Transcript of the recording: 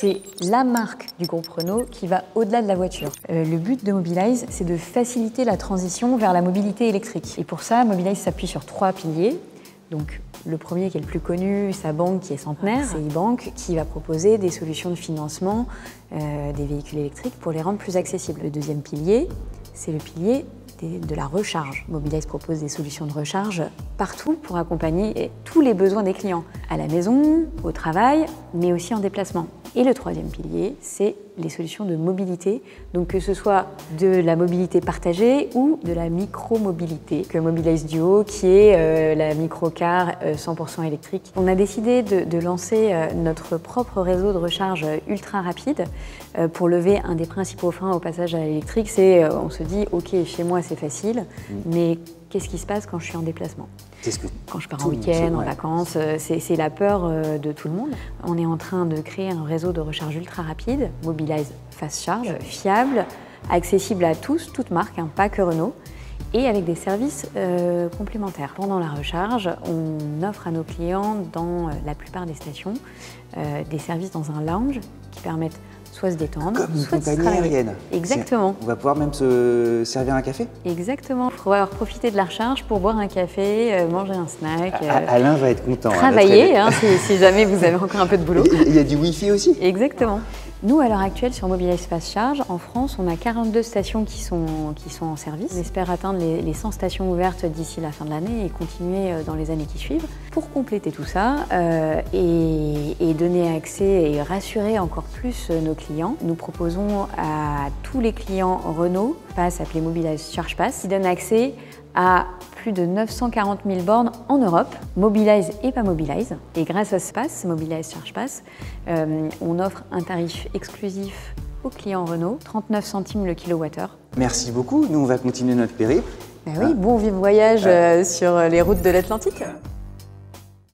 c'est la marque du groupe Renault qui va au-delà de la voiture. Le but de Mobilize, c'est de faciliter la transition vers la mobilité électrique. Et pour ça, Mobilize s'appuie sur 3 piliers. Donc, le premier qui est le plus connu, sa banque qui est centenaire, c'est e-bank, qui va proposer des solutions de financement des véhicules électriques pour les rendre plus accessibles. Le deuxième pilier, c'est le pilier de la recharge. Mobilize propose des solutions de recharge partout pour accompagner tous les besoins des clients, à la maison, au travail, mais aussi en déplacement. Et le troisième pilier, c'est les solutions de mobilité, donc que ce soit de la mobilité partagée ou de la micro-mobilité, que Mobilize Duo, qui est la microcar 100% électrique. On a décidé de lancer notre propre réseau de recharge ultra rapide pour lever un des principaux freins au passage à l'électrique, c'est on se dit ok, chez moi c'est facile, mais qu'est-ce qui se passe quand je suis en déplacement? Quand je pars en week-end, en vacances, c'est la peur de tout le monde. On est en train de créer un réseau de recharge ultra rapide, Mobilize Fast Charge, fiable, accessible à tous, toutes marques, pas que Renault, et avec des services complémentaires. Pendant la recharge, on offre à nos clients, dans la plupart des stations, des services dans un lounge qui permettent soit se détendre, comme une soit de compagnie travailler. aérienne. Exactement. On va pouvoir même se servir un café? Exactement. Il faut pouvoir profiter de la recharge pour boire un café, manger un snack. Alain va être content. Travailler, si jamais vous avez encore un peu de boulot. Il y a du Wi-Fi aussi? Exactement. Nous, à l'heure actuelle, sur Mobilize Fast Charge, en France, on a 42 stations qui sont en service. On espère atteindre les 100 stations ouvertes d'ici la fin de l'année et continuer dans les années qui suivent. Pour compléter tout ça et donner accès et rassurer encore plus nos clients, nous proposons à tous les clients Renault Pass, appelé Mobilize Charge Pass, qui donne accès à plus de 940 000 bornes en Europe, Mobilize et pas Mobilize. Et grâce à ce pass, Mobilize Charge Pass, on offre un tarif exclusif aux clients Renault, 39 centimes le kilowattheure. Merci beaucoup, nous on va continuer notre périple. Ben oui, bon voyage sur les routes de l'Atlantique.